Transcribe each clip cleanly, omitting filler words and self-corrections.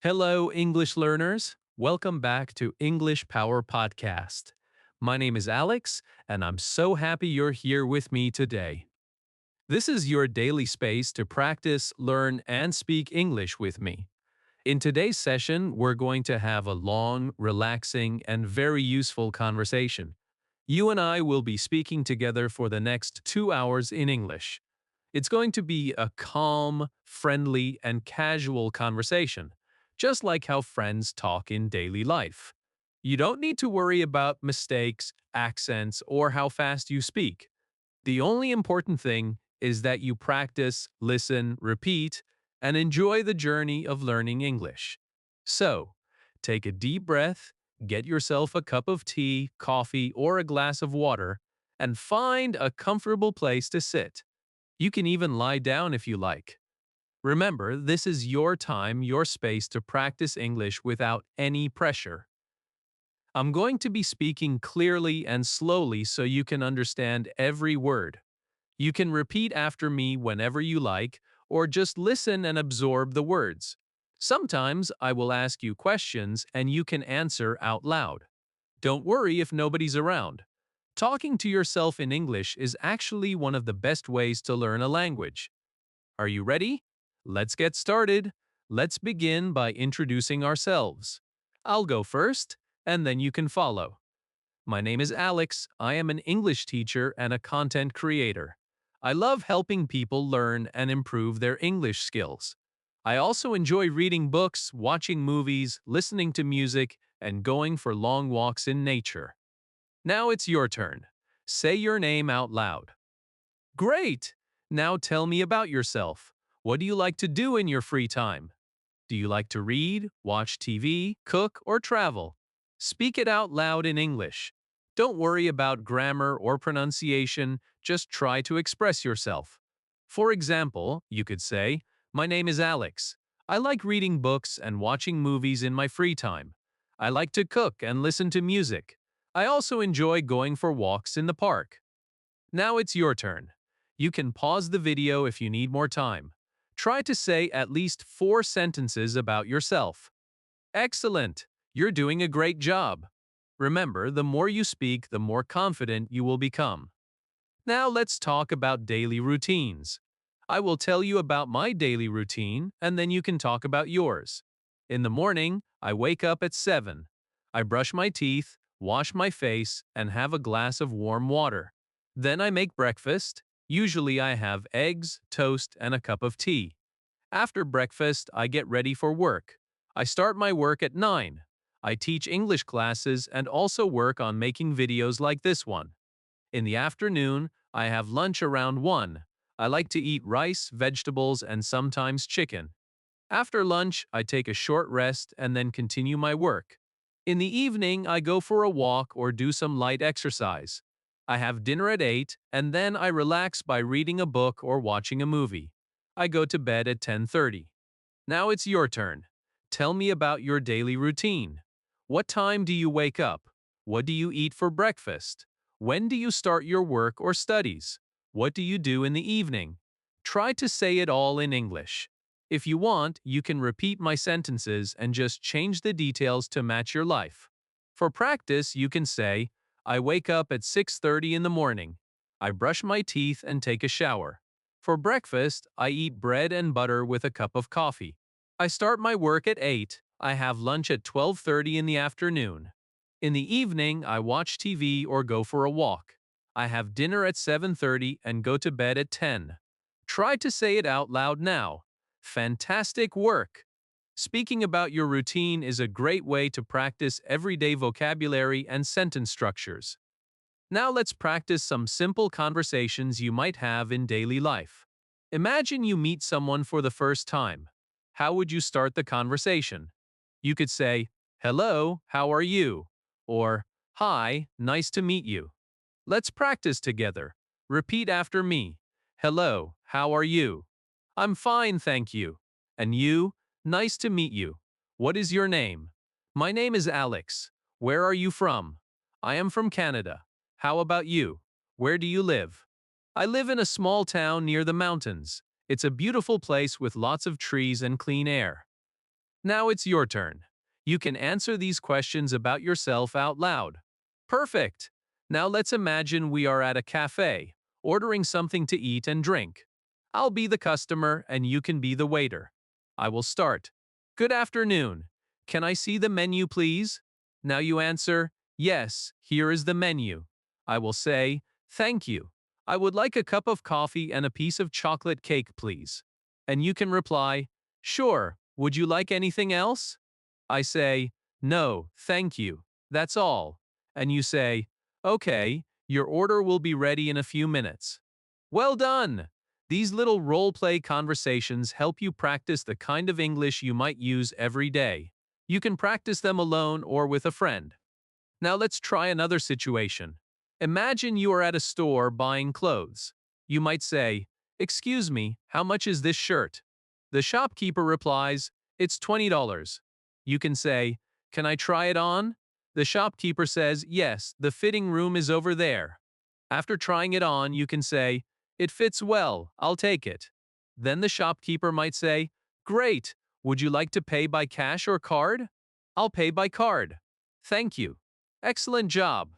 Hello, English learners. Welcome back to English Power Podcast. My name is Alex, and I'm so happy you're here with me today. This is your daily space to practice, learn, and speak English with me. In today's session, we're going to have a long, relaxing, and very useful conversation. You and I will be speaking together for the next 2 hours in English. It's going to be a calm, friendly, and casual conversation, just like how friends talk in daily life. You don't need to worry about mistakes, accents, or how fast you speak. The only important thing is that you practice, listen, repeat, and enjoy the journey of learning English. So, take a deep breath, get yourself a cup of tea, coffee, or a glass of water, and find a comfortable place to sit. You can even lie down if you like. Remember, this is your time, your space to practice English without any pressure. I'm going to be speaking clearly and slowly so you can understand every word. You can repeat after me whenever you like, or just listen and absorb the words. Sometimes I will ask you questions and you can answer out loud. Don't worry if nobody's around. Talking to yourself in English is actually one of the best ways to learn a language. Are you ready? Let's get started. Let's begin by introducing ourselves. I'll go first, and then you can follow. My name is Alex. I am an English teacher and a content creator. I love helping people learn and improve their English skills. I also enjoy reading books, watching movies, listening to music, and going for long walks in nature. Now it's your turn. Say your name out loud. Great! Now tell me about yourself. What do you like to do in your free time? Do you like to read, watch TV, cook, or travel? Speak it out loud in English. Don't worry about grammar or pronunciation, just try to express yourself. For example, you could say, My name is Alex. I like reading books and watching movies in my free time. I like to cook and listen to music. I also enjoy going for walks in the park. Now it's your turn. You can pause the video if you need more time. Try to say at least 4 sentences about yourself. Excellent! You're doing a great job. Remember, the more you speak, the more confident you will become. Now let's talk about daily routines. I will tell you about my daily routine, and then you can talk about yours. In the morning, I wake up at 7. I brush my teeth, wash my face, and have a glass of warm water. Then I make breakfast. Usually I have eggs, toast, and a cup of tea. After breakfast, I get ready for work. I start my work at 9. I teach English classes and also work on making videos like this one. In the afternoon, I have lunch around 1. I like to eat rice, vegetables, and sometimes chicken. After lunch, I take a short rest and then continue my work. In the evening, I go for a walk or do some light exercise. I have dinner at 8, and then I relax by reading a book or watching a movie. I go to bed at 10:30. Now it's your turn. Tell me about your daily routine. What time do you wake up? What do you eat for breakfast? When do you start your work or studies? What do you do in the evening? Try to say it all in English. If you want, you can repeat my sentences and just change the details to match your life. For practice, you can say, I wake up at 6:30 in the morning. I brush my teeth and take a shower. For breakfast, I eat bread and butter with a cup of coffee. I start my work at 8. I have lunch at 12:30 in the afternoon. In the evening, I watch TV or go for a walk. I have dinner at 7:30 and go to bed at 10. Try to say it out loud now. Fantastic work! Speaking about your routine is a great way to practice everyday vocabulary and sentence structures. Now let's practice some simple conversations you might have in daily life. Imagine you meet someone for the first time. How would you start the conversation? You could say, Hello, how are you? Or, Hi, nice to meet you. Let's practice together. Repeat after me. Hello, how are you? I'm fine, thank you. And you? Nice to meet you. What is your name? My name is Alex. Where are you from? I am from Canada. How about you? Where do you live? I live in a small town near the mountains. It's a beautiful place with lots of trees and clean air. Now it's your turn. You can answer these questions about yourself out loud. Perfect! Now let's imagine we are at a cafe, ordering something to eat and drink. I'll be the customer and you can be the waiter. I will start. Good afternoon. Can I see the menu, please? Now you answer, yes, here is the menu. I will say, thank you. I would like a cup of coffee and a piece of chocolate cake, please. And you can reply, sure, would you like anything else? I say, no, thank you. That's all. And you say, okay, your order will be ready in a few minutes. Well done! These little role-play conversations help you practice the kind of English you might use every day. You can practice them alone or with a friend. Now let's try another situation. Imagine you are at a store buying clothes. You might say, excuse me, how much is this shirt? The shopkeeper replies, it's $20. You can say, can I try it on? The shopkeeper says, yes, the fitting room is over there. After trying it on, you can say, it fits well, I'll take it. Then the shopkeeper might say, great, would you like to pay by cash or card? I'll pay by card. Thank you. Excellent job.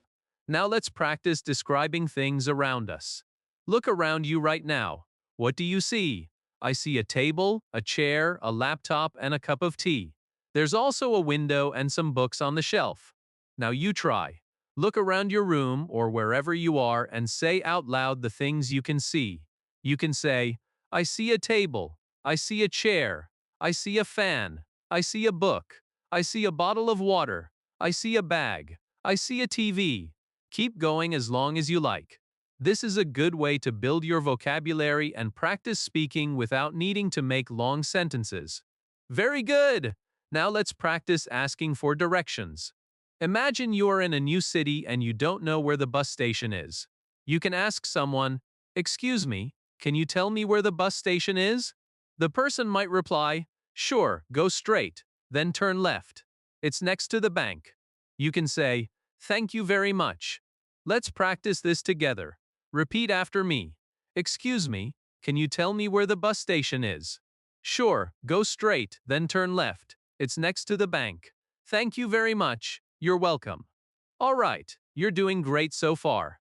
Now let's practice describing things around us. Look around you right now. What do you see? I see a table, a chair, a laptop, and a cup of tea. There's also a window and some books on the shelf. Now you try. Look around your room or wherever you are and say out loud the things you can see. You can say, I see a table. I see a chair. I see a fan. I see a book. I see a bottle of water. I see a bag. I see a TV. Keep going as long as you like. This is a good way to build your vocabulary and practice speaking without needing to make long sentences. Very good! Now let's practice asking for directions. Imagine you are in a new city and you don't know where the bus station is. You can ask someone, excuse me, can you tell me where the bus station is? The person might reply, sure, go straight, then turn left. It's next to the bank. You can say, thank you very much. Let's practice this together. Repeat after me. Excuse me, can you tell me where the bus station is? Sure, go straight, then turn left. It's next to the bank. Thank you very much. You're welcome. All right, you're doing great so far.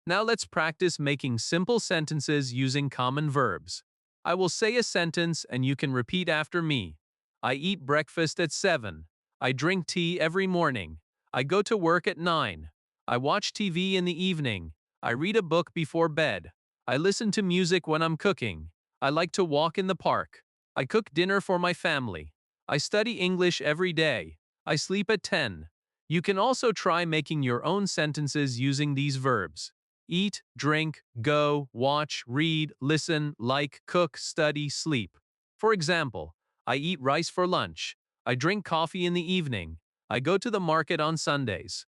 Now let's practice making simple sentences using common verbs. I will say a sentence and you can repeat after me. I eat breakfast at 7. I drink tea every morning. I go to work at 9. I watch TV in the evening. I read a book before bed. I listen to music when I'm cooking. I like to walk in the park. I cook dinner for my family. I study English every day. I sleep at 10. You can also try making your own sentences using these verbs. Eat, drink, go, watch, read, listen, like, cook, study, sleep. For example, I eat rice for lunch. I drink coffee in the evening. I go to the market on Sundays.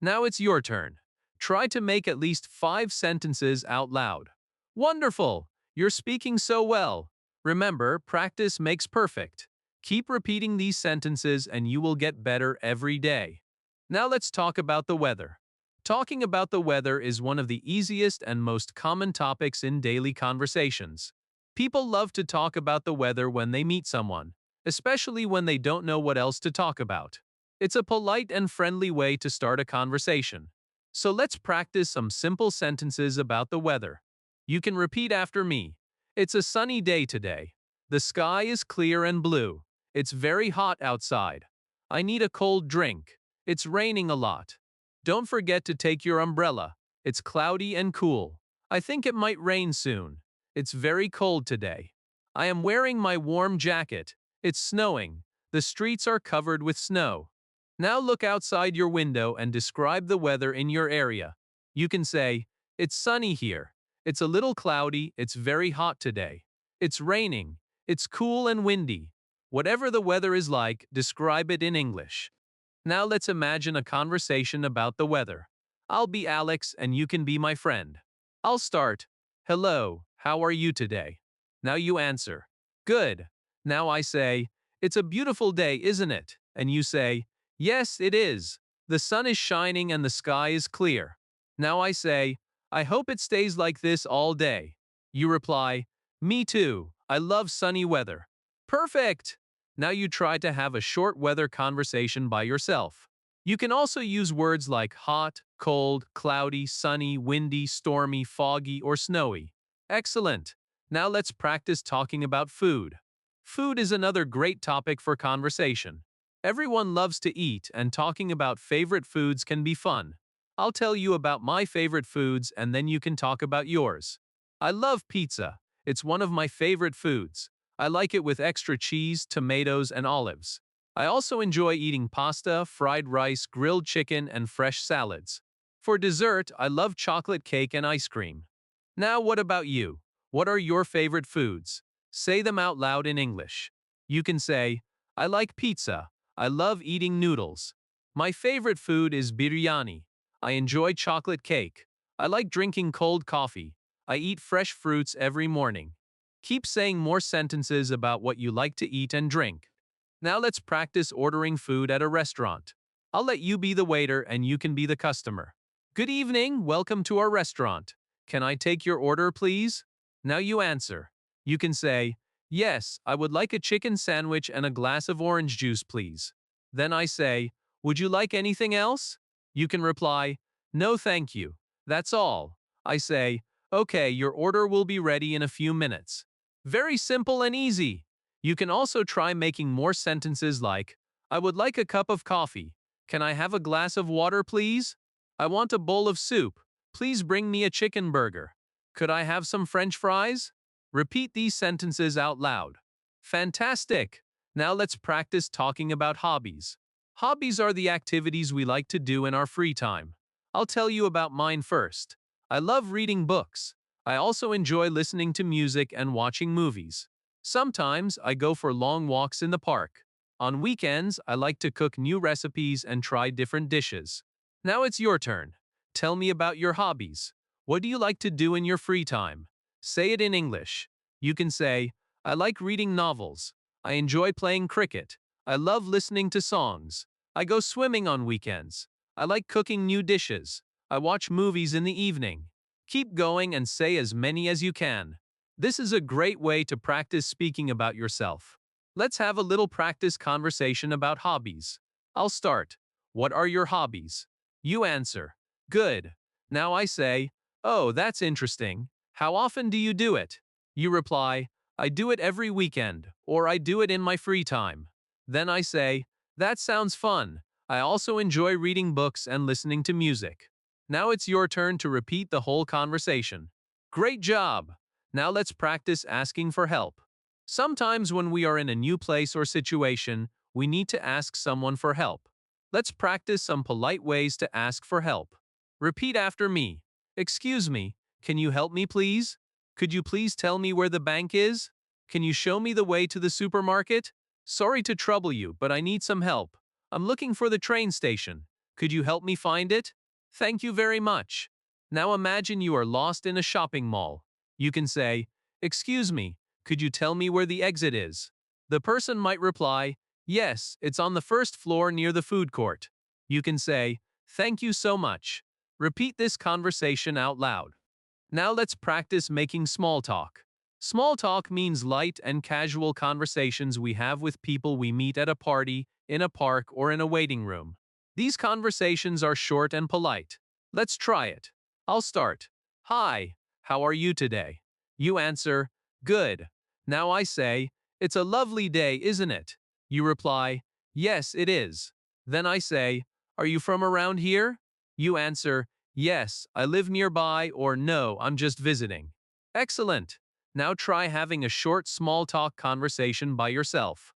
Now it's your turn. Try to make at least 5 sentences out loud. Wonderful! You're speaking so well. Remember, practice makes perfect. Keep repeating these sentences and you will get better every day. Now let's talk about the weather. Talking about the weather is one of the easiest and most common topics in daily conversations. People love to talk about the weather when they meet someone, especially when they don't know what else to talk about. It's a polite and friendly way to start a conversation. So let's practice some simple sentences about the weather. You can repeat after me. It's a sunny day today. The sky is clear and blue. It's very hot outside. I need a cold drink. It's raining a lot. Don't forget to take your umbrella. It's cloudy and cool. I think it might rain soon. It's very cold today. I am wearing my warm jacket. It's snowing. The streets are covered with snow. Now look outside your window and describe the weather in your area. You can say, it's sunny here. It's a little cloudy. It's very hot today. It's raining. It's cool and windy. Whatever the weather is like, describe it in English. Now let's imagine a conversation about the weather. I'll be Alex and you can be my friend. I'll start. Hello, how are you today? Now you answer. Good. Now I say, it's a beautiful day, isn't it? And you say, yes, it is. The sun is shining and the sky is clear. Now I say, I hope it stays like this all day. You reply, me too. I love sunny weather. Perfect! Now you try to have a short weather conversation by yourself. You can also use words like hot, cold, cloudy, sunny, windy, stormy, foggy, or snowy. Excellent. Now let's practice talking about food. Food is another great topic for conversation. Everyone loves to eat, and talking about favorite foods can be fun. I'll tell you about my favorite foods and then you can talk about yours. I love pizza. It's one of my favorite foods. I like it with extra cheese, tomatoes, and olives. I also enjoy eating pasta, fried rice, grilled chicken, and fresh salads. For dessert, I love chocolate cake and ice cream. Now, what about you? What are your favorite foods? Say them out loud in English. You can say, I like pizza. I love eating noodles. My favorite food is biryani. I enjoy chocolate cake. I like drinking cold coffee. I eat fresh fruits every morning. Keep saying more sentences about what you like to eat and drink. Now let's practice ordering food at a restaurant. I'll let you be the waiter and you can be the customer. Good evening, welcome to our restaurant. Can I take your order, please? Now you answer. You can say, yes, I would like a chicken sandwich and a glass of orange juice, please. Then I say, would you like anything else? You can reply, no thank you. That's all. I say, okay, your order will be ready in a few minutes. Very simple and easy. You can also try making more sentences like, I would like a cup of coffee. Can I have a glass of water, please? I want a bowl of soup. Please bring me a chicken burger. Could I have some French fries? Repeat these sentences out loud. Fantastic! Now let's practice talking about hobbies. Hobbies are the activities we like to do in our free time. I'll tell you about mine first. I love reading books. I also enjoy listening to music and watching movies. Sometimes I go for long walks in the park. On weekends, I like to cook new recipes and try different dishes. Now it's your turn. Tell me about your hobbies. What do you like to do in your free time? Say it in English. You can say, I like reading novels. I enjoy playing cricket. I love listening to songs. I go swimming on weekends. I like cooking new dishes. I watch movies in the evening. Keep going and say as many as you can. This is a great way to practice speaking about yourself. Let's have a little practice conversation about hobbies. I'll start. What are your hobbies? You answer. Good. Now I say, oh, that's interesting. How often do you do it? You reply, I do it every weekend, or I do it in my free time. Then I say, that sounds fun. I also enjoy reading books and listening to music. Now it's your turn to repeat the whole conversation. Great job! Now let's practice asking for help. Sometimes when we are in a new place or situation, we need to ask someone for help. Let's practice some polite ways to ask for help. Repeat after me. Excuse me, can you help me please? Could you please tell me where the bank is? Can you show me the way to the supermarket? Sorry to trouble you, but I need some help. I'm looking for the train station. Could you help me find it? Thank you very much. Now imagine you are lost in a shopping mall. You can say, excuse me, could you tell me where the exit is? The person might reply, yes, it's on the first floor near the food court. You can say, thank you so much. Repeat this conversation out loud. Now let's practice making small talk. Small talk means light and casual conversations we have with people we meet at a party, in a park, or in a waiting room. These conversations are short and polite. Let's try it. I'll start. Hi, how are you today? You answer, good. Now I say, it's a lovely day, isn't it? You reply, yes, it is. Then I say, are you from around here? You answer, yes, I live nearby, or no, I'm just visiting. Excellent. Now try having a short small talk conversation by yourself.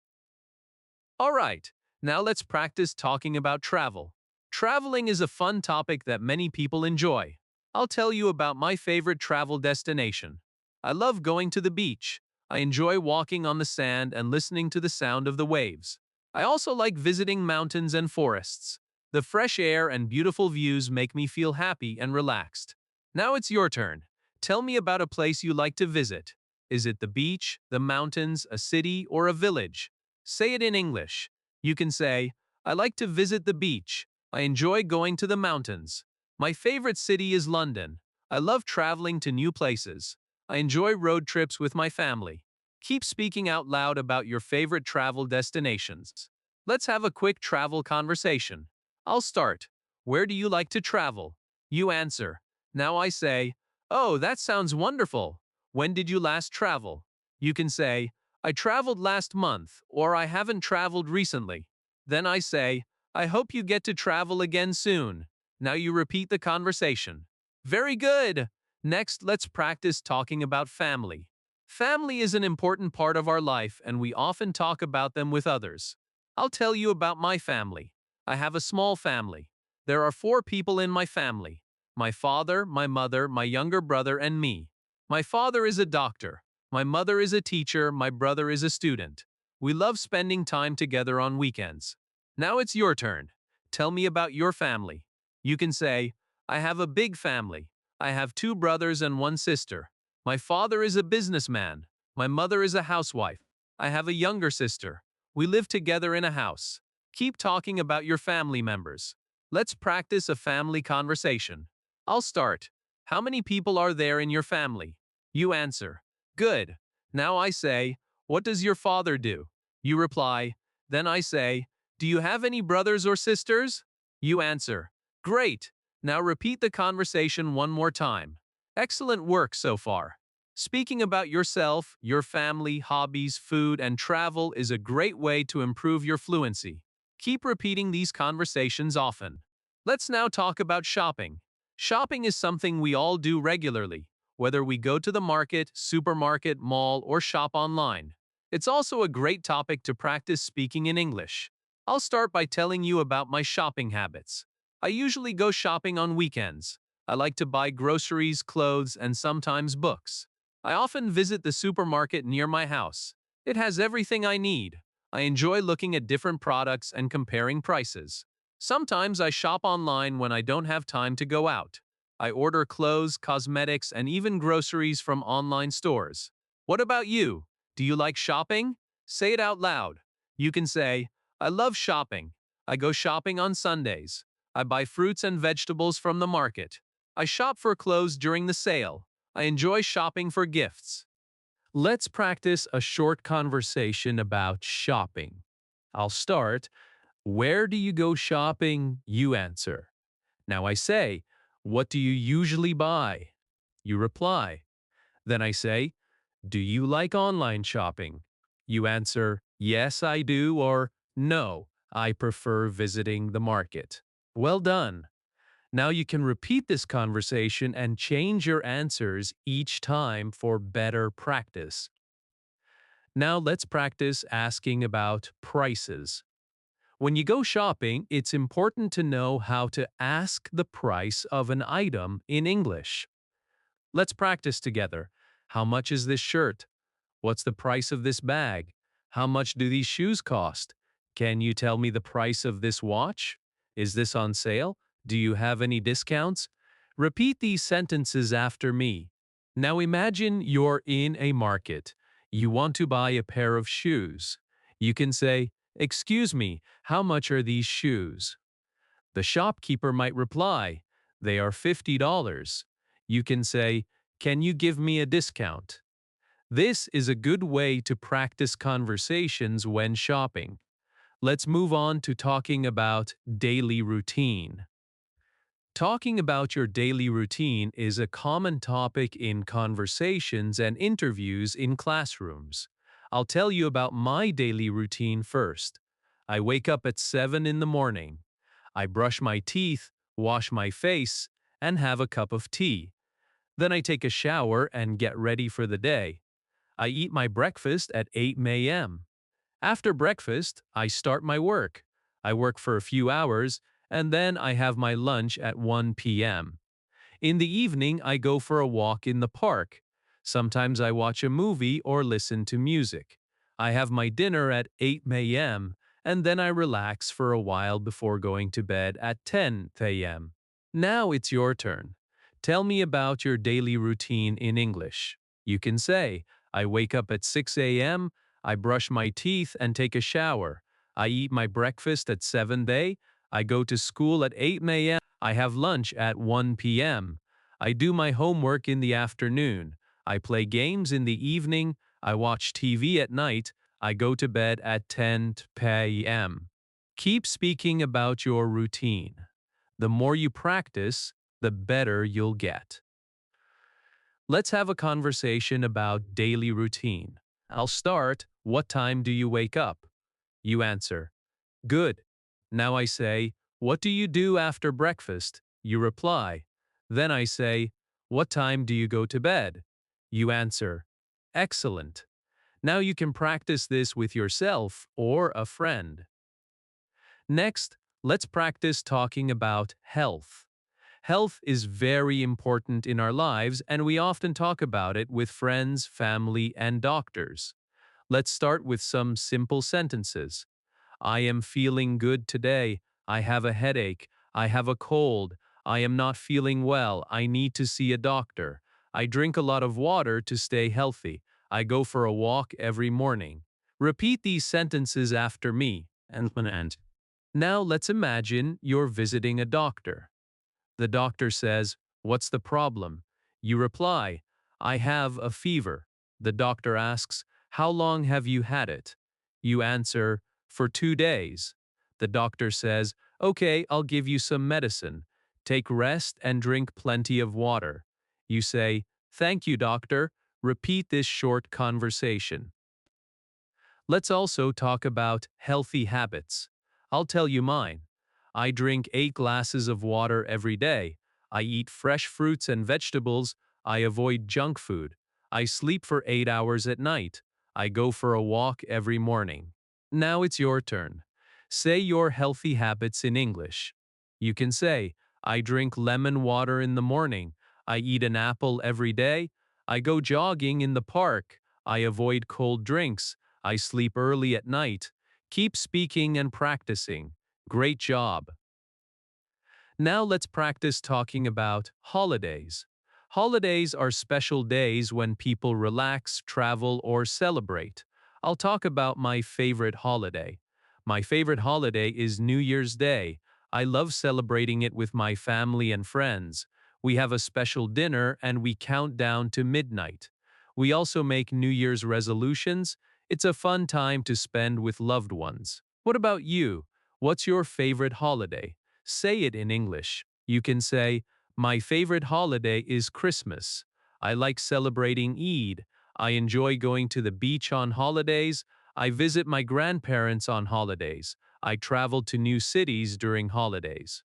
All right, now let's practice talking about travel. Traveling is a fun topic that many people enjoy. I'll tell you about my favorite travel destination. I love going to the beach. I enjoy walking on the sand and listening to the sound of the waves. I also like visiting mountains and forests. The fresh air and beautiful views make me feel happy and relaxed. Now it's your turn. Tell me about a place you like to visit. Is it the beach, the mountains, a city, or a village? Say it in English. You can say, I like to visit the beach. I enjoy going to the mountains. My favorite city is London. I love traveling to new places. I enjoy road trips with my family. Keep speaking out loud about your favorite travel destinations. Let's have a quick travel conversation. I'll start. Where do you like to travel? You answer. Now I say, oh, that sounds wonderful. When did you last travel? You can say, I traveled last month, or I haven't traveled recently. Then I say, I hope you get to travel again soon. Now you repeat the conversation. Very good! Next, let's practice talking about family. Family is an important part of our life, and we often talk about them with others. I'll tell you about my family. I have a small family. There are 4 people in my family: my father, my mother, my younger brother, and me. My father is a doctor. My mother is a teacher. My brother is a student. We love spending time together on weekends. Now it's your turn. Tell me about your family. You can say, I have a big family. I have 2 brothers and 1 sister. My father is a businessman. My mother is a housewife. I have a younger sister. We live together in a house. Keep talking about your family members. Let's practice a family conversation. I'll start. How many people are there in your family? You answer. Good. Now I say, what does your father do? You reply. Then I say, do you have any brothers or sisters? You answer. Great. Now repeat the conversation one more time. Excellent work so far. Speaking about yourself, your family, hobbies, food, and travel is a great way to improve your fluency. Keep repeating these conversations often. Let's now talk about shopping. Shopping is something we all do regularly, whether we go to the market, supermarket, mall, or shop online. It's also a great topic to practice speaking in English. I'll start by telling you about my shopping habits. I usually go shopping on weekends. I like to buy groceries, clothes, and sometimes books. I often visit the supermarket near my house. It has everything I need. I enjoy looking at different products and comparing prices. Sometimes I shop online when I don't have time to go out. I order clothes, cosmetics, and even groceries from online stores. What about you? Do you like shopping? Say it out loud. You can say, I love shopping. I go shopping on Sundays. I buy fruits and vegetables from the market. I shop for clothes during the sale. I enjoy shopping for gifts. Let's practice a short conversation about shopping. I'll start. Where do you go shopping? You answer. Now I say, what do you usually buy? You reply. Then I say, do you like online shopping? You answer, yes, I do, or no, I prefer visiting the market. Well done. Now you can repeat this conversation and change your answers each time for better practice. Now let's practice asking about prices. When you go shopping, it's important to know how to ask the price of an item in English. Let's practice together. How much is this shirt? What's the price of this bag? How much do these shoes cost? Can you tell me the price of this watch? Is this on sale? Do you have any discounts? Repeat these sentences after me. Now imagine you're in a market. You want to buy a pair of shoes. You can say, excuse me, how much are these shoes? The shopkeeper might reply, they are $50. You can say, can you give me a discount? This is a good way to practice conversations when shopping. Let's move on to talking about daily routine. Talking about your daily routine is a common topic in conversations and interviews in classrooms. I'll tell you about my daily routine first. I wake up at 7 in the morning. I brush my teeth, wash my face, and have a cup of tea. Then I take a shower and get ready for the day. I eat my breakfast at 8 a.m. After breakfast, I start my work. I work for a few hours, and then I have my lunch at 1 p.m. In the evening, I go for a walk in the park. Sometimes I watch a movie or listen to music. I have my dinner at 8 a.m., and then I relax for a while before going to bed at 10 a.m. Now it's your turn. Tell me about your daily routine in English. You can say, I wake up at 6 a.m., I brush my teeth and take a shower. I eat my breakfast at 7 a.m. I go to school at 8 a.m. I have lunch at 1 p.m. I do my homework in the afternoon. I play games in the evening. I watch TV at night. I go to bed at 10 p.m. Keep speaking about your routine. The more you practice, the better you'll get. Let's have a conversation about daily routine. I'll start. What time do you wake up? You answer, good. Now I say, what do you do after breakfast? You reply. Then I say, what time do you go to bed? You answer, excellent. Now you can practice this with yourself or a friend. Next, let's practice talking about health. Health is very important in our lives, and we often talk about it with friends, family, and doctors. Let's start with some simple sentences. I am feeling good today. I have a headache. I have a cold. I am not feeling well. I need to see a doctor. I drink a lot of water to stay healthy. I go for a walk every morning. Repeat these sentences after me. And now let's imagine you're visiting a doctor. The doctor says, what's the problem? You reply, I have a fever. The doctor asks, how long have you had it? You answer, for 2 days. The doctor says, okay, I'll give you some medicine. Take rest and drink plenty of water. You say, thank you, doctor. Repeat this short conversation. Let's also talk about healthy habits. I'll tell you mine. I drink 8 glasses of water every day. I eat fresh fruits and vegetables. I avoid junk food. I sleep for 8 hours at night. I go for a walk every morning. Now it's your turn. Say your healthy habits in English. You can say, I drink lemon water in the morning. I eat an apple every day. I go jogging in the park. I avoid cold drinks. I sleep early at night. Keep speaking and practicing. Great job. Now let's practice talking about holidays. Holidays are special days when people relax, travel, or celebrate. I'll talk about my favorite holiday. My favorite holiday is New Year's Day. I love celebrating it with my family and friends. We have a special dinner and we count down to midnight. We also make New Year's resolutions. It's a fun time to spend with loved ones. What about you? What's your favorite holiday? Say it in English. You can say, my favorite holiday is Christmas. I like celebrating Eid. I enjoy going to the beach on holidays. I visit my grandparents on holidays. I travel to new cities during holidays.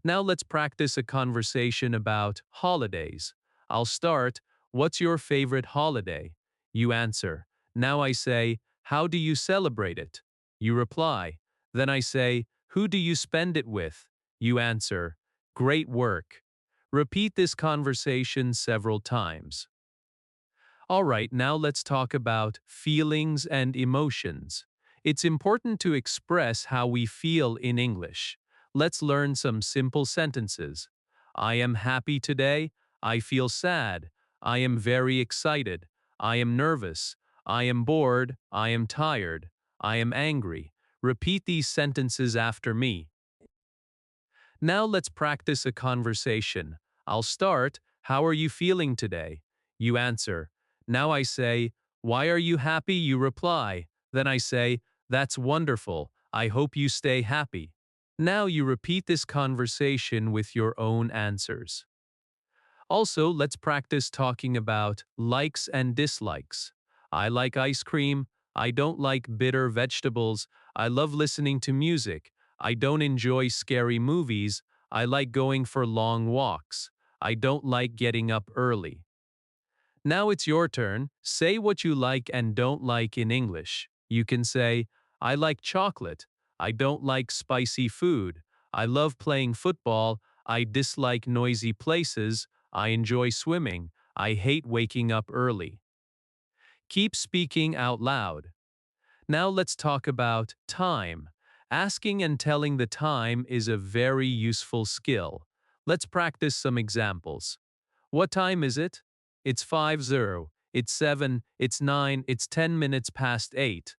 Now let's practice a conversation about holidays. I'll start, what's your favorite holiday? You answer. Now I say, how do you celebrate it? You reply. Then I say, who do you spend it with? You answer, great work. Repeat this conversation several times. All right, now let's talk about feelings and emotions. It's important to express how we feel in English. Let's learn some simple sentences. I am happy today. I feel sad. I am very excited. I am nervous. I am bored. I am tired. I am angry. Repeat these sentences after me. Now let's practice a conversation. I'll start, how are you feeling today? You answer. Now I say, why are you happy? You reply. Then I say, that's wonderful. I hope you stay happy. Now you repeat this conversation with your own answers. Also, let's practice talking about likes and dislikes. I like ice cream. I don't like bitter vegetables. I love listening to music. I don't enjoy scary movies. I like going for long walks. I don't like getting up early. Now it's your turn. Say what you like and don't like in English. You can say, I like chocolate. I don't like spicy food. I love playing football. I dislike noisy places. I enjoy swimming. I hate waking up early. Keep speaking out loud. Now let's talk about time. Asking and telling the time is a very useful skill. Let's practice some examples. What time is it? It's 5:00. It's 7. It's 9. It's 10 minutes past 8.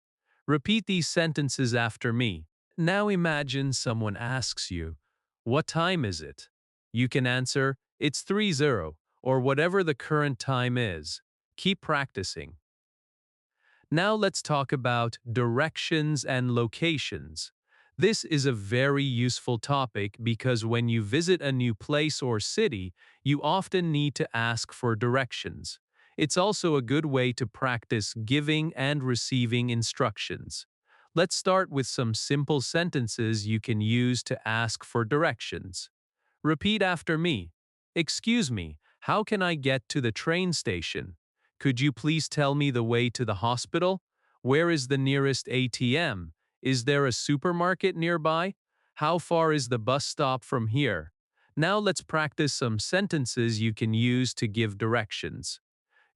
Repeat these sentences after me. Now imagine someone asks you, what time is it? You can answer, it's 3:00, or whatever the current time is. Keep practicing. Now let's talk about directions and locations. This is a very useful topic because when you visit a new place or city, you often need to ask for directions. It's also a good way to practice giving and receiving instructions. Let's start with some simple sentences you can use to ask for directions. Repeat after me. Excuse me, how can I get to the train station? Could you please tell me the way to the hospital? Where is the nearest ATM? Is there a supermarket nearby? How far is the bus stop from here? Now let's practice some sentences you can use to give directions.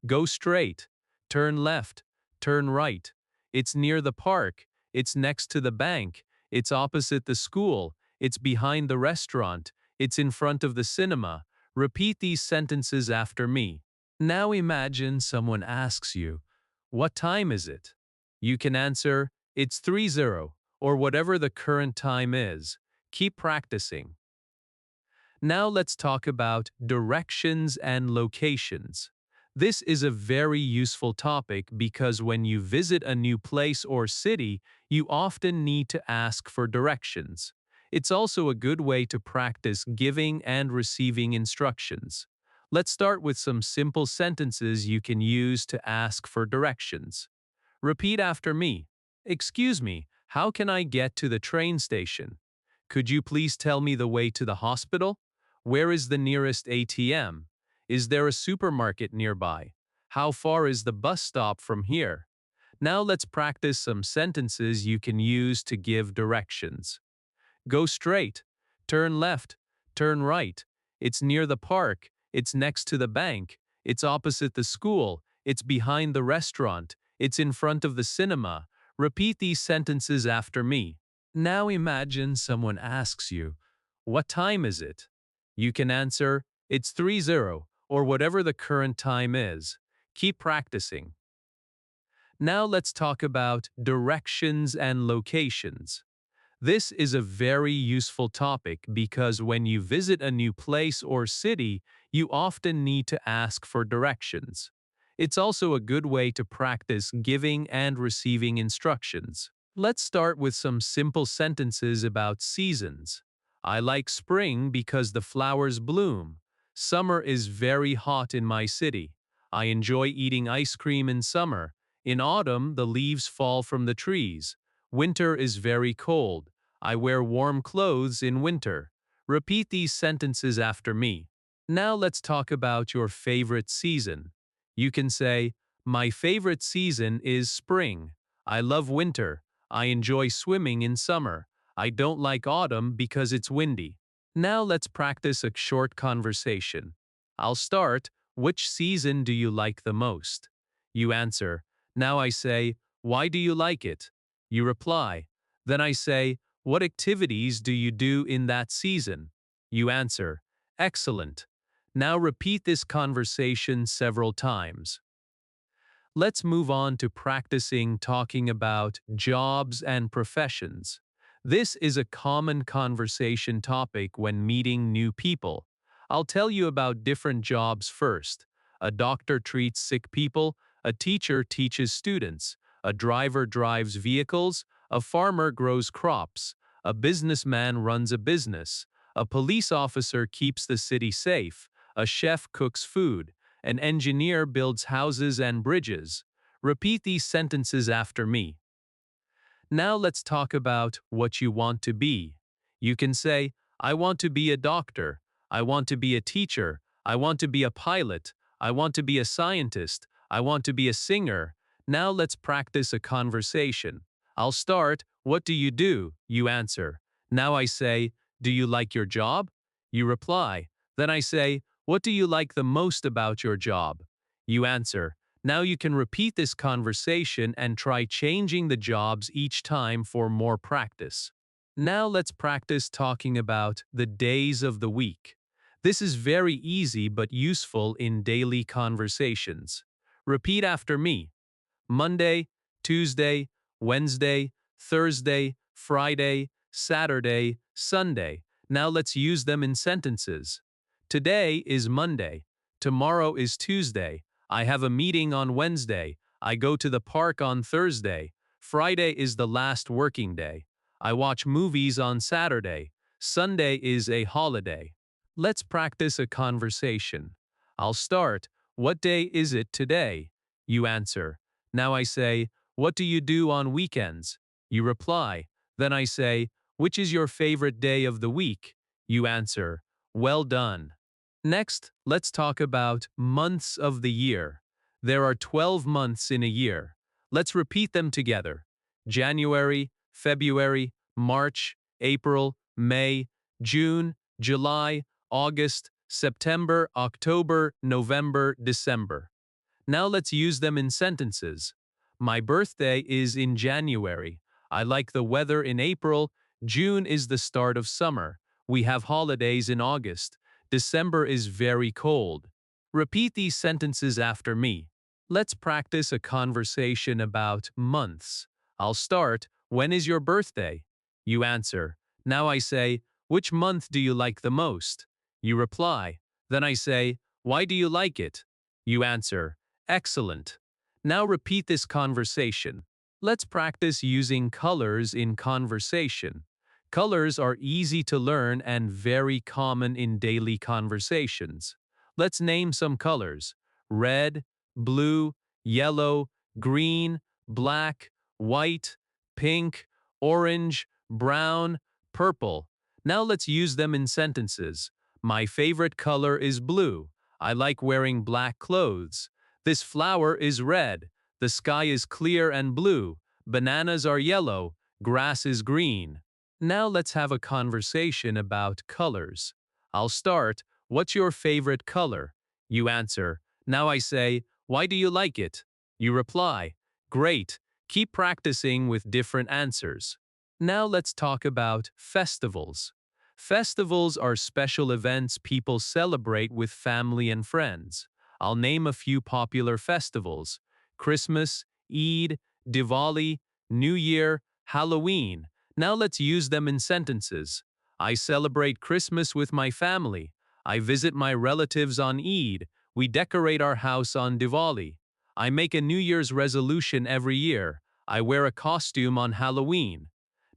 Go straight. Turn left. Turn right. It's near the park. It's next to the bank. It's opposite the school. It's behind the restaurant. It's in front of the cinema. Repeat these sentences after me. Now imagine someone asks you, "What time is it?" You can answer, "It's 30," or whatever the current time is. Keep practicing. Now let's talk about directions and locations. This is a very useful topic because when you visit a new place or city, you often need to ask for directions. It's also a good way to practice giving and receiving instructions. Let's start with some simple sentences you can use to ask for directions. Repeat after me. Excuse me, how can I get to the train station? Could you please tell me the way to the hospital? Where is the nearest ATM? Is there a supermarket nearby? How far is the bus stop from here? Now let's practice some sentences you can use to give directions. Go straight. Turn left. Turn right. It's near the park. It's next to the bank. It's opposite the school. It's behind the restaurant. It's in front of the cinema. Repeat these sentences after me. Now imagine someone asks you, "What time is it?" You can answer, "It's 30," or whatever the current time is. Keep practicing. Now let's talk about directions and locations. This is a very useful topic because when you visit a new place or city, you often need to ask for directions. It's also a good way to practice giving and receiving instructions. Let's start with some simple sentences about seasons. I like spring because the flowers bloom. Summer is very hot in my city. I enjoy eating ice cream in summer. In autumn, the leaves fall from the trees. Winter is very cold. I wear warm clothes in winter. Repeat these sentences after me. Now let's talk about your favorite season. You can say, "My favorite season is spring. I love winter. I enjoy swimming in summer. I don't like autumn because it's windy." Now let's practice a short conversation. I'll start, "Which season do you like the most?" You answer. Now I say, "Why do you like it?" You reply. Then I say, "What activities do you do in that season?" You answer, "Excellent." Now repeat this conversation several times. Let's move on to practicing talking about jobs and professions. This is a common conversation topic when meeting new people. I'll tell you about different jobs first. A doctor treats sick people, a teacher teaches students, a driver drives vehicles, a farmer grows crops, a businessman runs a business, a police officer keeps the city safe, a chef cooks food, an engineer builds houses and bridges. Repeat these sentences after me. Now let's talk about what you want to be. You can say, "I want to be a doctor. I want to be a teacher. I want to be a pilot. I want to be a scientist. I want to be a singer." Now let's practice a conversation. I'll start, "What do you do?" You answer. Now I say, "Do you like your job?" You reply. Then I say, "What do you like the most about your job?" You answer. Now you can repeat this conversation and try changing the jobs each time for more practice. Now let's practice talking about the days of the week. This is very easy but useful in daily conversations. Repeat after me. Monday, Tuesday, Wednesday, Thursday, Friday, Saturday, Sunday. Now let's use them in sentences. Today is Monday. Tomorrow is Tuesday. I have a meeting on Wednesday. I go to the park on Thursday. Friday is the last working day. I watch movies on Saturday. Sunday is a holiday. Let's practice a conversation. I'll start. What day is it today? You answer. Now I say, what do you do on weekends? You reply. Then I say, which is your favorite day of the week? You answer, well done. Next, let's talk about months of the year. There are 12 months in a year. Let's repeat them together. January, February, March, April, May, June, July, August, September, October, November, December. Now let's use them in sentences. My birthday is in January. I like the weather in April. June is the start of summer. We have holidays in August. December is very cold. Repeat these sentences after me. Let's practice a conversation about months. I'll start. When is your birthday? You answer. Now I say, which month do you like the most? You reply. Then I say, why do you like it? You answer, excellent. Now repeat this conversation. Let's practice using colors in conversation. Colors are easy to learn and very common in daily conversations. Let's name some colors. Red, blue, yellow, green, black, white, pink, orange, brown, purple. Now let's use them in sentences. My favorite color is blue. I like wearing black clothes. This flower is red. The sky is clear and blue. Bananas are yellow. Grass is green. Now let's have a conversation about colors. I'll start. What's your favorite color? You answer. Now I say, why do you like it? You reply. Great. Keep practicing with different answers. Now let's talk about festivals. Festivals are special events people celebrate with family and friends. I'll name a few popular festivals: Christmas, Eid, Diwali, New Year, Halloween. Now let's use them in sentences. I celebrate Christmas with my family. I visit my relatives on Eid. We decorate our house on Diwali. I make a New Year's resolution every year. I wear a costume on Halloween.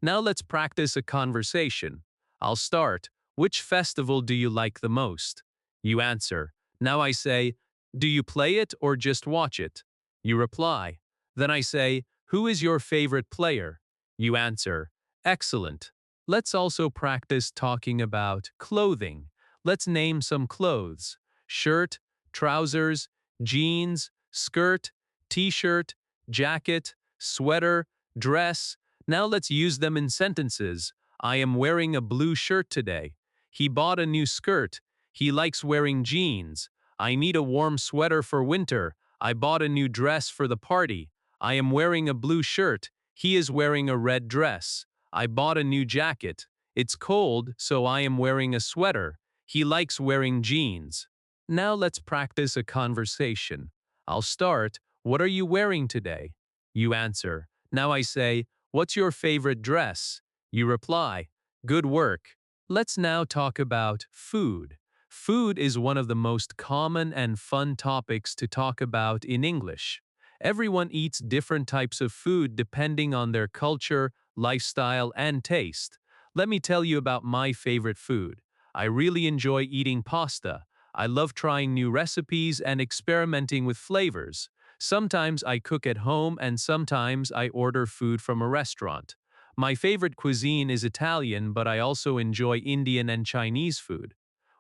Now let's practice a conversation. I'll start. Which festival do you like the most? You answer. Now I say, do you play it or just watch it? You reply. Then I say, who is your favorite player? You answer, excellent. Let's also practice talking about clothing. Let's name some clothes. Shirt, trousers, jeans, skirt, t-shirt, jacket, sweater, dress. Now let's use them in sentences. I am wearing a blue shirt today. He bought a new skirt. He likes wearing jeans. I need a warm sweater for winter. I bought a new dress for the party. I am wearing a blue shirt. He is wearing a red dress. I bought a new jacket. It's cold, so I am wearing a sweater. He likes wearing jeans. Now let's practice a conversation. I'll start. What are you wearing today? You answer. Now I say, what's your favorite dress? You reply, good work. Let's now talk about food. Food is one of the most common and fun topics to talk about in English. Everyone eats different types of food depending on their culture, lifestyle, and taste. Let me tell you about my favorite food. I really enjoy eating pasta. I love trying new recipes and experimenting with flavors. Sometimes I cook at home and sometimes I order food from a restaurant. My favorite cuisine is Italian, but I also enjoy Indian and Chinese food.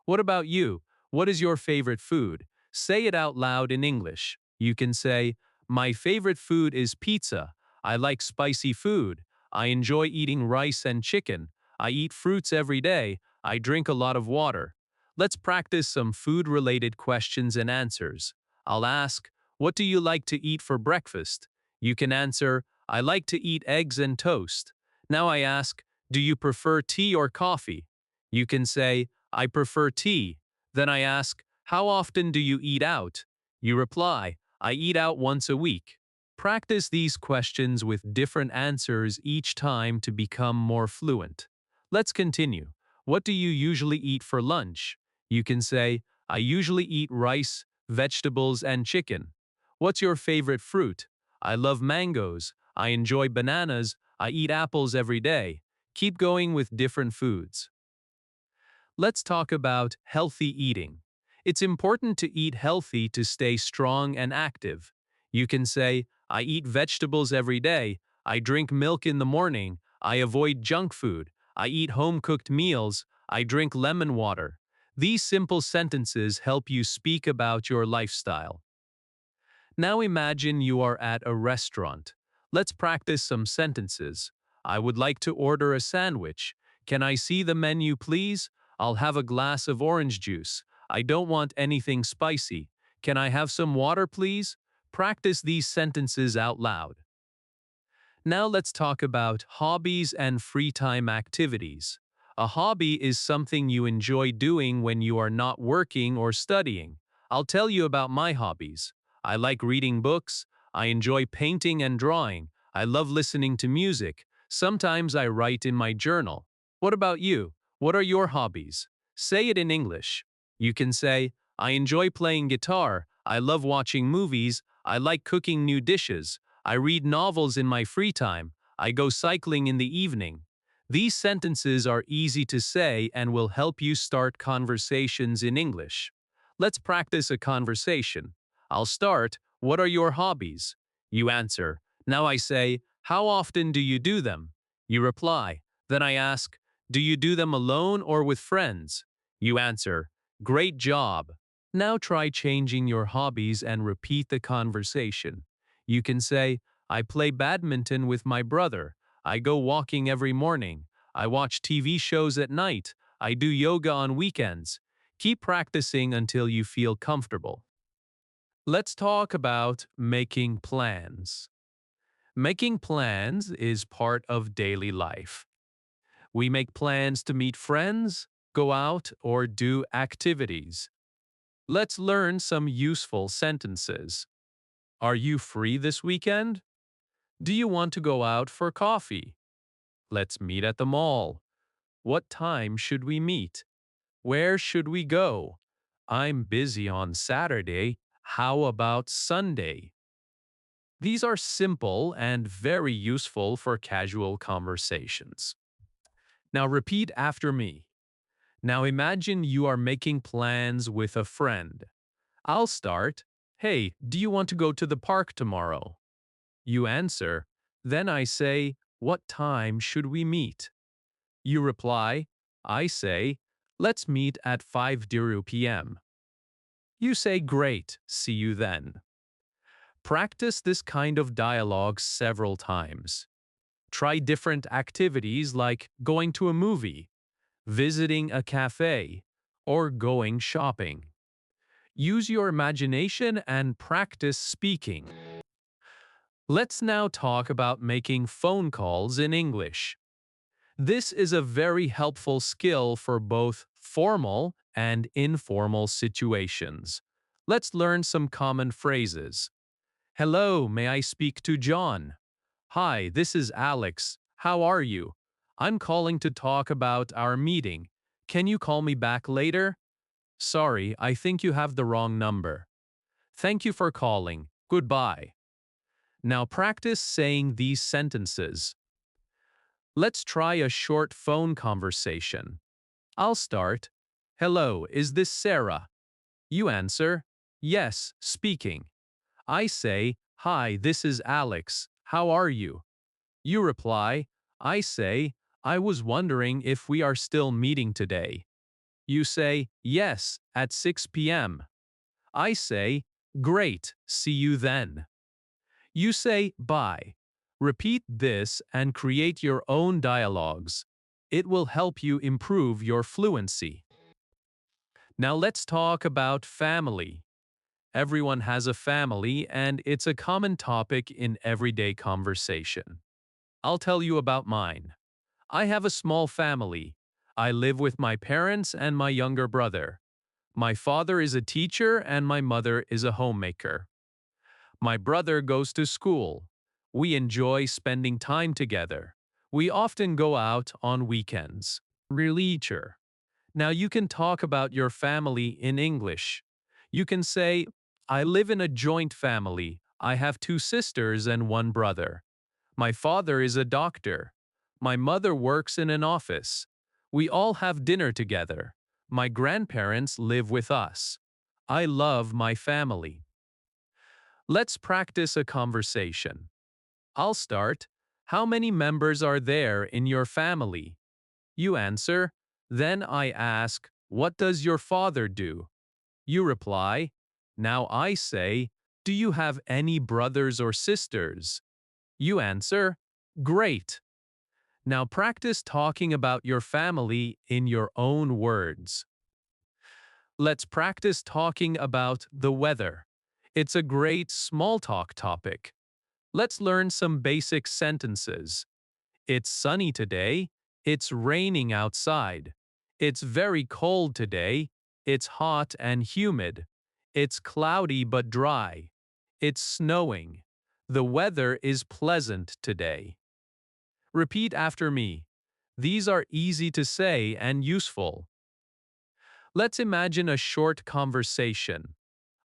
What about you? What is your favorite food? Say it out loud in English. You can say, my favorite food is pizza. I like spicy food. I enjoy eating rice and chicken. I eat fruits every day. I drink a lot of water. Let's practice some food-related questions and answers. I'll ask, what do you like to eat for breakfast? You can answer, I like to eat eggs and toast. Now I ask, do you prefer tea or coffee? You can say, I prefer tea. Then I ask, how often do you eat out? You reply, I eat out once a week. Practice these questions with different answers each time to become more fluent. Let's continue. What do you usually eat for lunch? You can say, I usually eat rice, vegetables, and chicken. What's your favorite fruit? I love mangoes. I enjoy bananas. I eat apples every day. Keep going with different foods. Let's talk about healthy eating. It's important to eat healthy to stay strong and active. You can say, I eat vegetables every day. I drink milk in the morning. I avoid junk food. I eat home-cooked meals. I drink lemon water. These simple sentences help you speak about your lifestyle. Now imagine you are at a restaurant. Let's practice some sentences. I would like to order a sandwich. Can I see the menu, please? I'll have a glass of orange juice. I don't want anything spicy. Can I have some water, please? Practice these sentences out loud. Now let's talk about hobbies and free time activities. A hobby is something you enjoy doing when you are not working or studying. I'll tell you about my hobbies. I like reading books. I enjoy painting and drawing. I love listening to music. Sometimes I write in my journal. What about you? What are your hobbies? Say it in English. You can say, I enjoy playing guitar. I love watching movies. I like cooking new dishes. I read novels in my free time. I go cycling in the evening. These sentences are easy to say and will help you start conversations in English. Let's practice a conversation. I'll start, what are your hobbies? You answer. Now I say, how often do you do them? You reply. Then I ask, do you do them alone or with friends? You answer, great job. Now try changing your hobbies and repeat the conversation. You can say, I play badminton with my brother. I go walking every morning. I watch TV shows at night. I do yoga on weekends. Keep practicing until you feel comfortable. Let's talk about making plans. Making plans is part of daily life. We make plans to meet friends, go out, or do activities. Let's learn some useful sentences. Are you free this weekend? Do you want to go out for coffee? Let's meet at the mall. What time should we meet? Where should we go? I'm busy on Saturday. How about Sunday? These are simple and very useful for casual conversations. Now repeat after me. Now imagine you are making plans with a friend. I'll start. Hey, do you want to go to the park tomorrow? You answer. Then I say, what time should we meet? You reply. I say, let's meet at 5:00 p.m. You say, great, see you then. Practice this kind of dialogue several times. Try different activities like going to a movie, visiting a cafe, or going shopping. Use your imagination and practice speaking. Let's now talk about making phone calls in English. This is a very helpful skill for both formal and informal situations. Let's learn some common phrases. Hello, may I speak to John? Hi, this is Alex. How are you? I'm calling to talk about our meeting. Can you call me back later? Sorry, I think you have the wrong number. Thank you for calling. Goodbye. Now practice saying these sentences. Let's try a short phone conversation. I'll start. Hello, is this Sarah? You answer. Yes, speaking. I say, hi, this is Alex. How are you? You reply. I say, I was wondering if we are still meeting today. You say, yes, at 6 p.m. I say, great, see you then. You say, bye. Repeat this and create your own dialogues. It will help you improve your fluency. Now let's talk about family. Everyone has a family, and it's a common topic in everyday conversation. I'll tell you about mine. I have a small family. I live with my parents and my younger brother. My father is a teacher and my mother is a homemaker. My brother goes to school. We enjoy spending time together. We often go out on weekends. Leisure. Now you can talk about your family in English. You can say, I live in a joint family. I have two sisters and one brother. My father is a doctor. My mother works in an office. We all have dinner together. My grandparents live with us. I love my family. Let's practice a conversation. I'll start. How many members are there in your family? You answer. Then I ask, what does your father do? You reply. Now I say, do you have any brothers or sisters? You answer, great. Now practice talking about your family in your own words. Let's practice talking about the weather. It's a great small talk topic. Let's learn some basic sentences. It's sunny today. It's raining outside. It's very cold today. It's hot and humid. It's cloudy but dry. It's snowing. The weather is pleasant today. Repeat after me. These are easy to say and useful. Let's imagine a short conversation.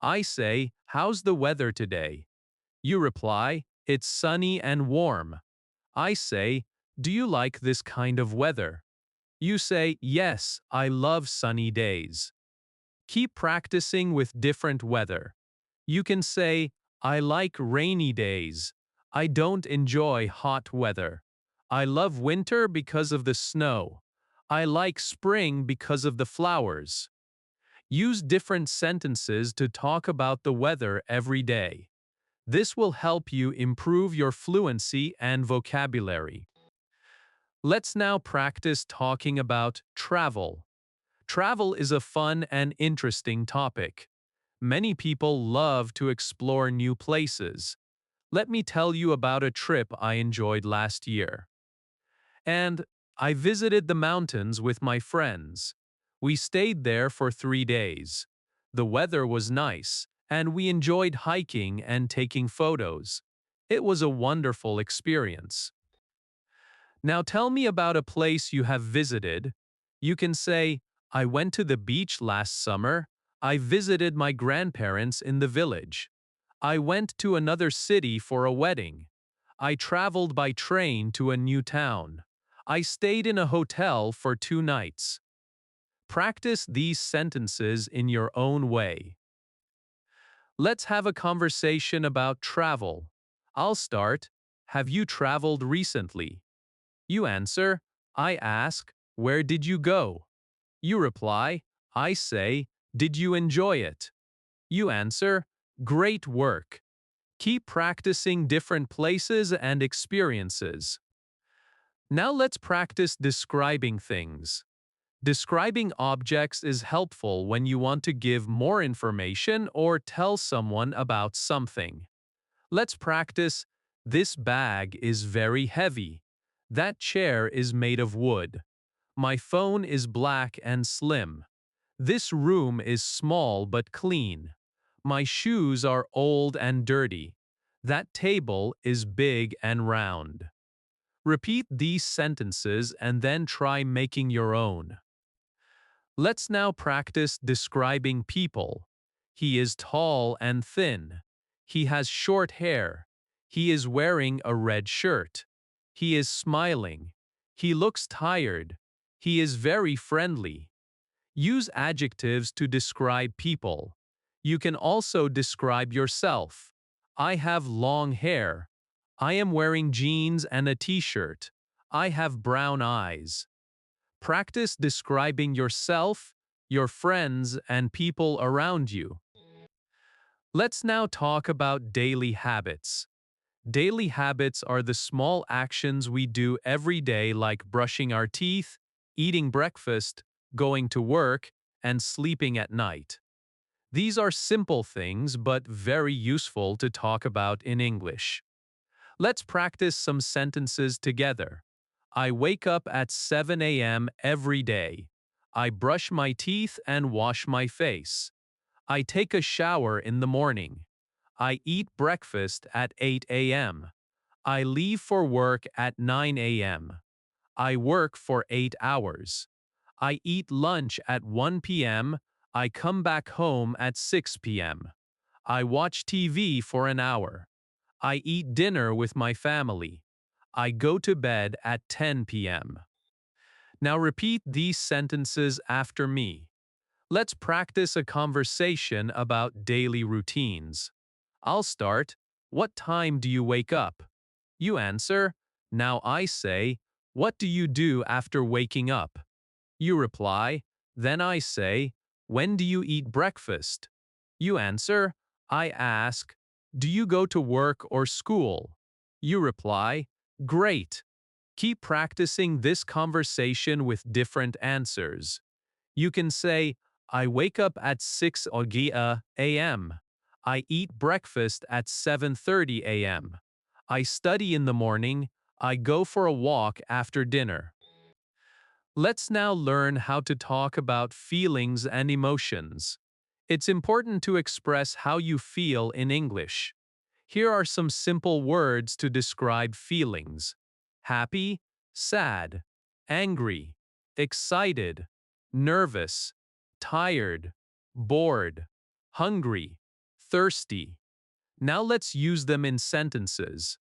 I say, how's the weather today? You reply, it's sunny and warm. I say, do you like this kind of weather? You say, yes, I love sunny days. Keep practicing with different weather. You can say, I like rainy days. I don't enjoy hot weather. I love winter because of the snow. I like spring because of the flowers. Use different sentences to talk about the weather every day. This will help you improve your fluency and vocabulary. Let's now practice talking about travel. Travel is a fun and interesting topic. Many people love to explore new places. Let me tell you about a trip I enjoyed last year. And I visited the mountains with my friends. We stayed there for 3 days. The weather was nice, and we enjoyed hiking and taking photos. It was a wonderful experience. Now tell me about a place you have visited. You can say, I went to the beach last summer. I visited my grandparents in the village. I went to another city for a wedding. I traveled by train to a new town. I stayed in a hotel for 2 nights. Practice these sentences in your own way. Let's have a conversation about travel. I'll start. Have you traveled recently? You answer. I ask, where did you go? You reply. I say, did you enjoy it? You answer, great work. Keep practicing different places and experiences. Now let's practice describing things. Describing objects is helpful when you want to give more information or tell someone about something. Let's practice, this bag is very heavy. That chair is made of wood. My phone is black and slim. This room is small but clean. My shoes are old and dirty. That table is big and round. Repeat these sentences and then try making your own. Let's now practice describing people. He is tall and thin. He has short hair. He is wearing a red shirt. He is smiling. He looks tired. He is very friendly. Use adjectives to describe people. You can also describe yourself. I have long hair. I am wearing jeans and a t-shirt. I have brown eyes. Practice describing yourself, your friends, and people around you. Let's now talk about daily habits. Daily habits are the small actions we do every day, like brushing our teeth, eating breakfast, going to work, and sleeping at night. These are simple things but very useful to talk about in English. Let's practice some sentences together. I wake up at 7 a.m. every day. I brush my teeth and wash my face. I take a shower in the morning. I eat breakfast at 8 a.m. I leave for work at 9 a.m. I work for 8 hours. I eat lunch at 1 p.m. I come back home at 6 p.m. I watch TV for an hour. I eat dinner with my family. I go to bed at 10 p.m. Now repeat these sentences after me. Let's practice a conversation about daily routines. I'll start. What time do you wake up? You answer. Now I say, what do you do after waking up? You reply. Then I say, when do you eat breakfast? You answer. I ask, do you go to work or school? You reply, great. Keep practicing this conversation with different answers. You can say, I wake up at 6 a.m. I eat breakfast at 7:30 a.m. I study in the morning. I go for a walk after dinner. Let's now learn how to talk about feelings and emotions. It's important to express how you feel in English. Here are some simple words to describe feelings: happy, sad, angry, excited, nervous, tired, bored, hungry, thirsty. Now let's use them in sentences.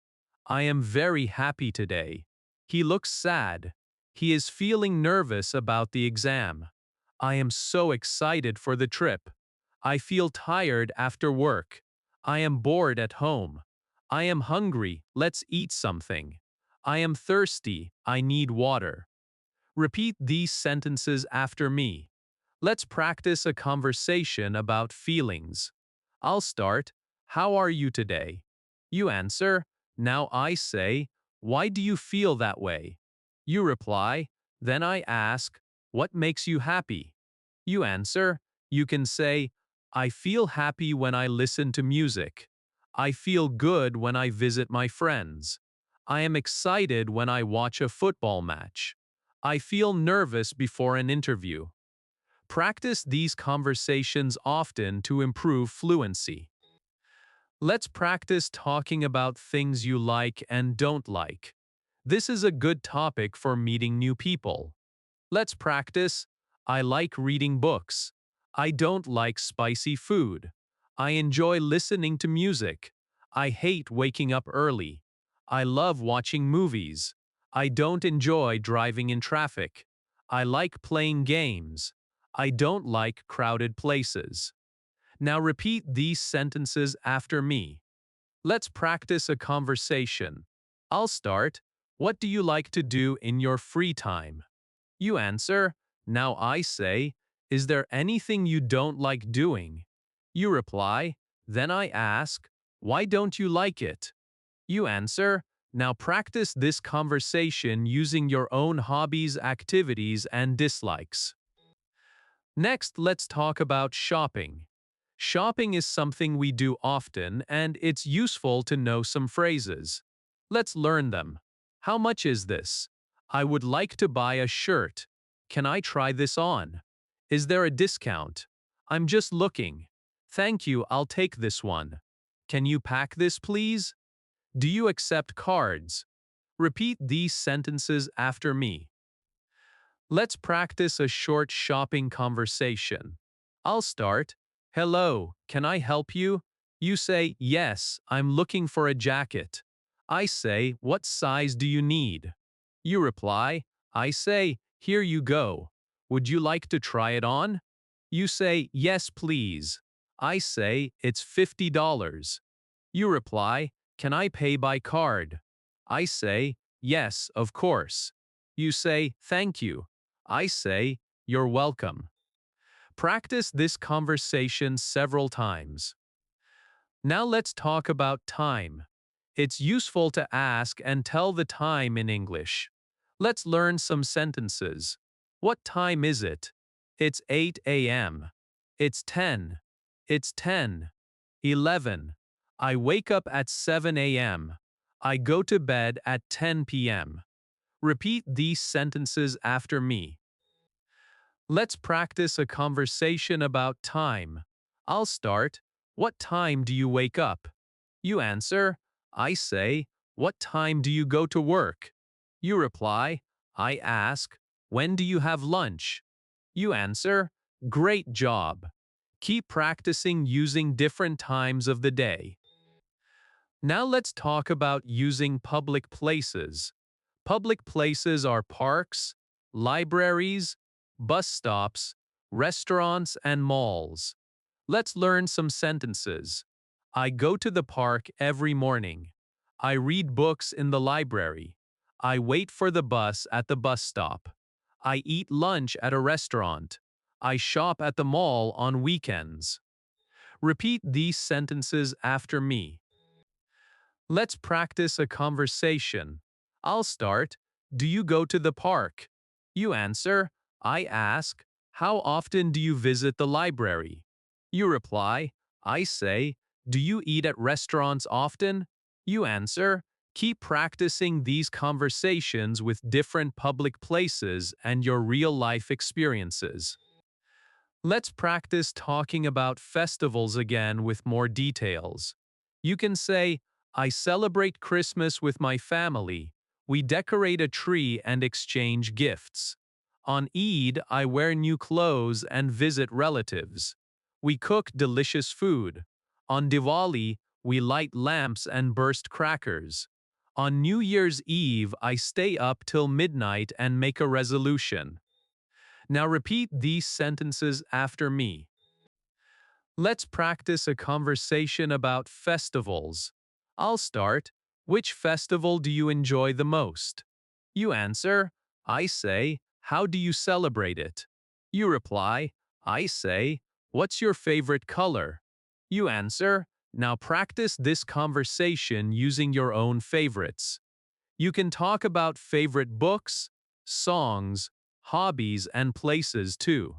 I am very happy today. He looks sad. He is feeling nervous about the exam. I am so excited for the trip. I feel tired after work. I am bored at home. I am hungry. Let's eat something. I am thirsty. I need water. Repeat these sentences after me. Let's practice a conversation about feelings. I'll start. How are you today? You answer. Now I say, why do you feel that way? You reply. Then I ask, what makes you happy? You answer. You can say, I feel happy when I listen to music. I feel good when I visit my friends. I am excited when I watch a football match. I feel nervous before an interview. Practice these conversations often to improve fluency. Let's practice talking about things you like and don't like. This is a good topic for meeting new people. Let's practice. I like reading books. I don't like spicy food. I enjoy listening to music. I hate waking up early. I love watching movies. I don't enjoy driving in traffic. I like playing games. I don't like crowded places. Now repeat these sentences after me. Let's practice a conversation. I'll start. What do you like to do in your free time? You answer. Now I say, is there anything you don't like doing? You reply. Then I ask, why don't you like it? You answer. Now practice this conversation using your own hobbies, activities, and dislikes. Next, let's talk about shopping. Shopping is something we do often, and it's useful to know some phrases. Let's learn them. How much is this? I would like to buy a shirt. Can I try this on? Is there a discount? I'm just looking. Thank you, I'll take this one. Can you pack this, please? Do you accept cards? Repeat these sentences after me. Let's practice a short shopping conversation. I'll start. Hello, can I help you? You say, yes, I'm looking for a jacket. I say, what size do you need? You reply, I say, here you go. Would you like to try it on? You say, yes, please. I say, it's $50. You reply, can I pay by card? I say, yes, of course. You say, thank you. I say, you're welcome. Practice this conversation several times. Now let's talk about time. It's useful to ask and tell the time in English. Let's learn some sentences. What time is it? It's 8 a.m. It's 10. It's 10. 11. I wake up at 7 a.m. I go to bed at 10 p.m. Repeat these sentences after me. Let's practice a conversation about time. I'll start. What time do you wake up? You answer. I say, what time do you go to work? You reply. I ask, when do you have lunch? You answer, great job. Keep practicing using different times of the day. Now let's talk about using public places. Public places are parks, libraries, bus stops, restaurants, and malls. Let's learn some sentences. I go to the park every morning. I read books in the library. I wait for the bus at the bus stop. I eat lunch at a restaurant. I shop at the mall on weekends. Repeat these sentences after me. Let's practice a conversation. I'll start. Do you go to the park? You answer. I ask. How often do you visit the library? You reply. I say. Do you eat at restaurants often? You answer. Keep practicing these conversations with different public places and your real-life experiences. Let's practice talking about festivals again with more details. You can say, I celebrate Christmas with my family. We decorate a tree and exchange gifts. On Eid, I wear new clothes and visit relatives. We cook delicious food. On Diwali, we light lamps and burst crackers. On New Year's Eve, I stay up till midnight and make a resolution. Now repeat these sentences after me. Let's practice a conversation about festivals. I'll start. Which festival do you enjoy the most? You answer. I say. How do you celebrate it? You reply. I say. What's your favorite color? You answer. Now practice this conversation using your own favorites. You can talk about favorite books, songs, hobbies, and places too.